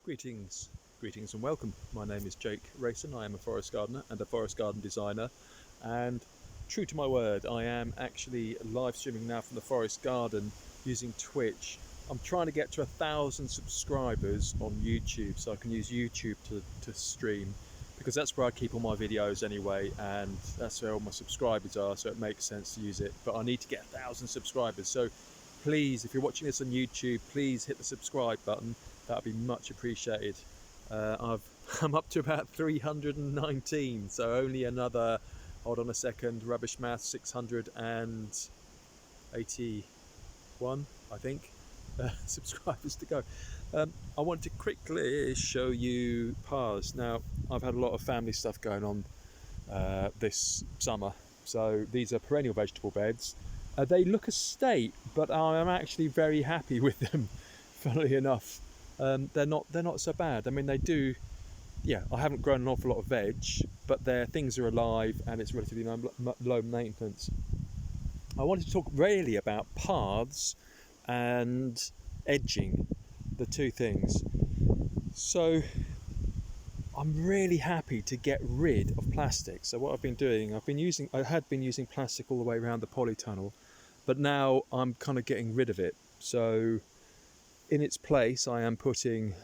Greetings and welcome. My name is Jake Rayson. I am a forest gardener and a forest garden designer, and true to my word, I am actually live streaming now from the forest garden using Twitch. I'm trying to get to 1,000 subscribers on YouTube, so I can use YouTube to stream, because that's where I keep all my videos anyway, and that's where all my subscribers are, so it makes sense to use it. But I need to get 1,000 subscribers, so please, if you're watching this on YouTube, please hit the subscribe button. That'd be much appreciated. I'm up to about 319, so only another, hold on a second, rubbish math, 681, I think, subscribers to go. I want to quickly show you paths. Now, I've had a lot of family stuff going on this summer, so these are perennial vegetable beds. They look a state, but I'm actually very happy with them, funnily enough. They're not so bad. I mean, they do, yeah, I haven't grown an awful lot of veg, but things are alive and it's relatively low maintenance. I wanted to talk really about paths and edging, the two things. So I'm really happy to get rid of plastic. So what I've been doing, I had been using plastic all the way around the polytunnel, but now I'm kind of getting rid of it. So in its place, I am putting,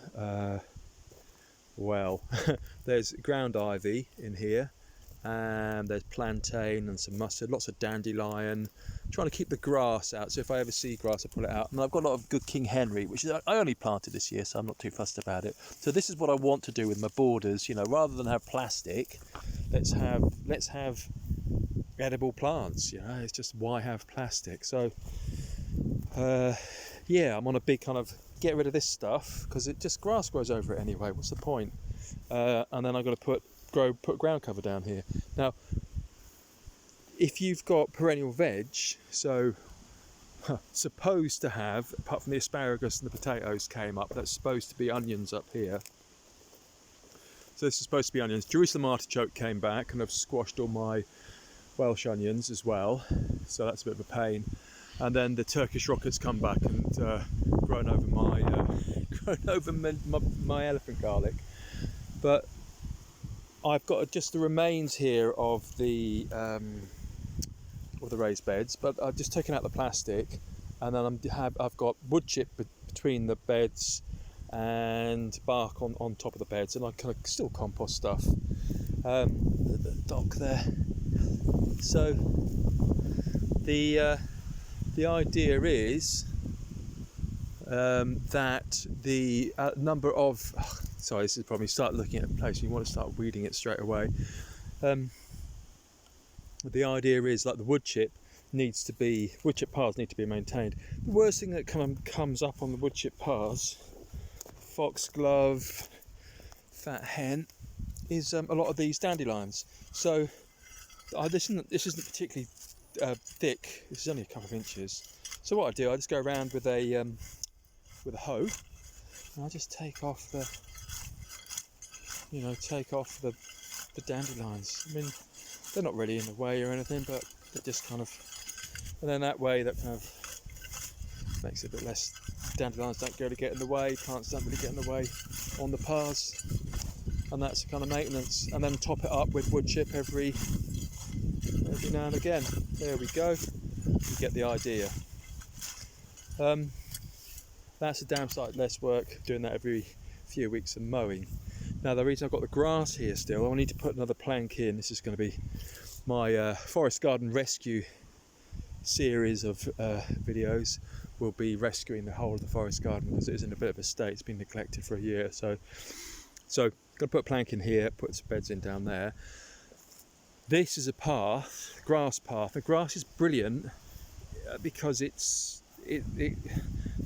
there's ground ivy in here, and there's plantain and some mustard, lots of dandelion, trying to keep the grass out, so if I ever see grass I pull it out. And I've got a lot of good King Henry, which I only planted this year, so I'm not too fussed about it. So this is what I want to do with my borders, you know, rather than have plastic, let's have edible plants, you know. It's just, why have plastic? So yeah, I'm on a big kind of get rid of this stuff, because it just, grass grows over it anyway, what's the point? And then I've got to put ground cover down here. Now, if you've got perennial veg, so supposed to have, apart from the asparagus and the potatoes came up, that's supposed to be onions up here. So this is supposed to be onions. Jerusalem artichoke came back, and I've squashed all my Welsh onions as well, so that's a bit of a pain. And then the Turkish rockets come back and grown over my elephant garlic. But I've got just the remains here of the raised beds, but I've just taken out the plastic, and then I've got wood chip between the beds and bark on top of the beds, and I kind of still compost stuff. The dock there. So the idea is that the number of, sorry, this is probably, start looking at a place, you want to start weeding it straight away. The idea is, like, the wood chip paths need to be maintained. The worst thing that kind of comes up on the wood chip paths, foxglove, fat hen, is a lot of these dandelions. So this isn't particularly thick. This is only a couple of inches. So what I do, I just go around with a hoe, and I just take off the dandelions. I mean, they're not really in the way or anything, but they're just kind of, and then that way that kind of makes it a bit less. Dandelions don't really get in the way, plants don't really get in the way on the paths, and that's the kind of maintenance. And then top it up with wood chip every now and again. There we go, you get the idea. That's a damn sight less work doing that every few weeks of mowing. Now, the reason I've got the grass here still, I need to put another plank in. This is going to be my forest garden rescue series of videos. We'll be rescuing the whole of the forest garden, because it is in a bit of a state. It's been neglected for a year, so going to put a plank in here, put some beds in down there. This is a path, grass path. The grass is brilliant because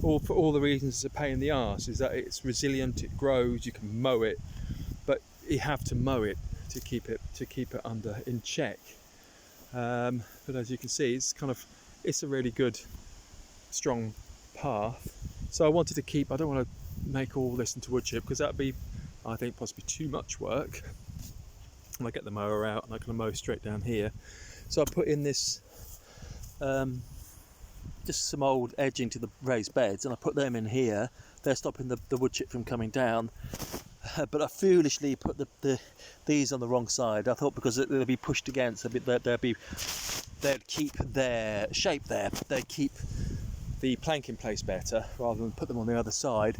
for all the reasons it's a pain in the arse, is that it's resilient, it grows, you can mow it, but you have to mow it to keep it in check. But as you can see, it's a really good, strong path. So I wanted to keep, I don't want to make all this into wood chip, because that'd be, I think, possibly too much work. And I get the mower out and I can mow straight down here. So I put in this just some old edging to the raised beds, and I put them in here, they're stopping the wood chip from coming down. But I foolishly put these on the wrong side. I thought because they'll be pushed against, they'd keep their shape there. They'd keep the plank in place better rather than put them on the other side.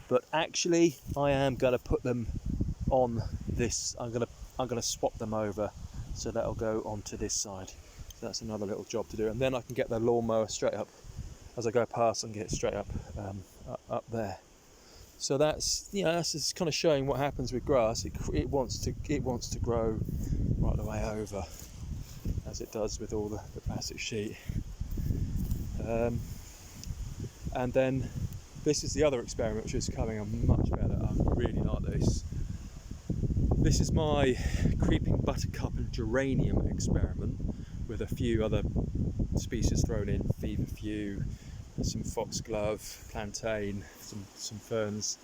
But actually, I am going to put them on this. I'm going to swap them over, so that'll go onto this side. So that's another little job to do, and then I can get the lawnmower straight up as I go past and get it straight up there. So that's that's just kind of showing what happens with grass. It wants to grow right the way over, as it does with all the plastic sheet. And then this is the other experiment, which is coming on much better. I really like this. This is my creeping buttercup and geranium experiment, with a few other species thrown in: feverfew, some foxglove, plantain, some ferns.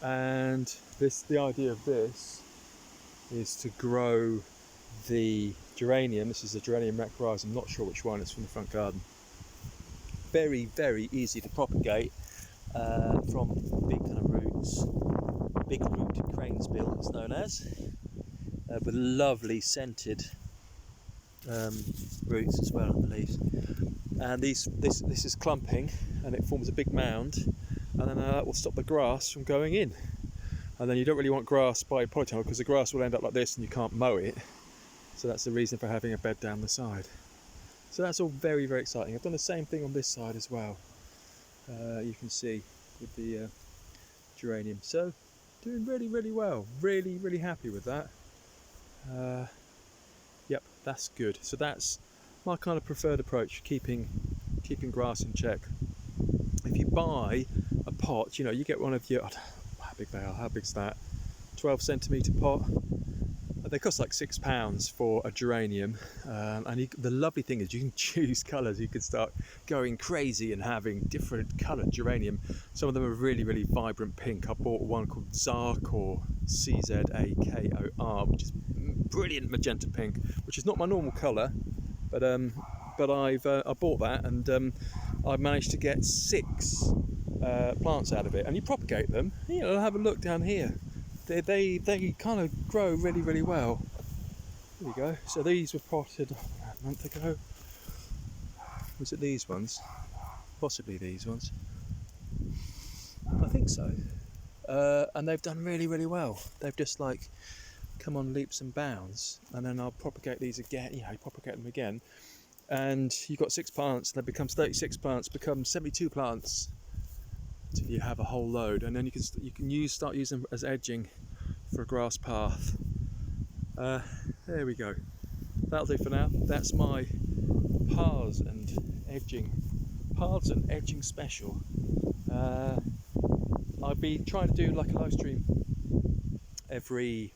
And the idea of this is to grow the geranium. This is the Geranium macrorrhizum. I'm not sure which one. It's from the front garden. Very, very easy to propagate from big kind of roots, big root crane's bill it's known as, with lovely scented roots as well on the leaves. And this is clumping, and it forms a big mound, and then that will stop the grass from going in. And then you don't really want grass by polytunnel, because the grass will end up like this and you can't mow it. So that's the reason for having a bed down the side. So that's all very, very exciting. I've done the same thing on this side as well. You can see with the geranium. So doing really, really well. Really, really happy with that. Yep, that's good. So that's my kind of preferred approach, keeping grass in check. If you buy a pot, you get one of your, I don't know how big they are, how big's that? 12 centimetre pot. They cost like £6 for a geranium, and the lovely thing is you can choose colours. You can start going crazy and having different coloured geranium. Some of them are really, really vibrant pink. I bought one called Zark, or Czakor, which is brilliant magenta pink, which is not my normal colour, but I bought that, and I've managed to get 6 plants out of it. And you propagate them. Have a look down here. They kind of grow really, really well. There you go. So these were potted a month ago. Was it these ones? Possibly these ones. I think so. And they've done really, really well. They've just like come on leaps and bounds. And then I'll propagate these again. You propagate them again. And you've got 6 plants, and that becomes 36 plants, becomes 72 plants. Until you have a whole load, and then you can start using them as edging for a grass path. There we go. That'll do for now. That's my paths and edging special. I'll be trying to do like a live stream every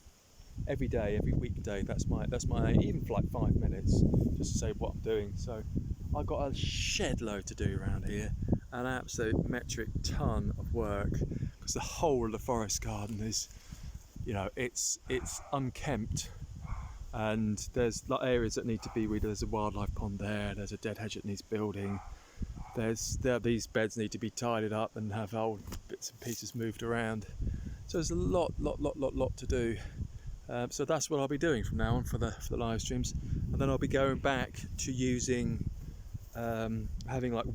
day, every weekday. That's my aim, even for like 5 minutes, just to say what I'm doing. So I've got a shed load to do around here. An absolute metric ton of work, because the whole of the forest garden is, it's unkempt, and there's areas that need to be weeded. There's a wildlife pond there. There's a dead hedge that needs building. These beds need to be tidied up and have old bits and pieces moved around. So there's a lot to do. So that's what I'll be doing from now on for the live streams, and then I'll be going back to using having like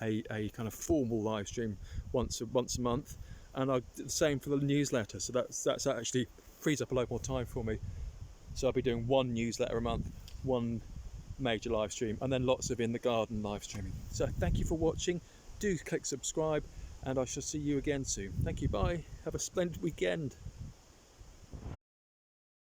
a kind of formal live stream once a month, and I'll do the same for the newsletter. So that's actually frees up a lot more time for me. So I'll be doing 1 newsletter a month, 1 major live stream, and then lots of in the garden live streaming. So thank you for watching. Do click subscribe, and I shall see you again soon. Thank you. Bye. Have a splendid weekend.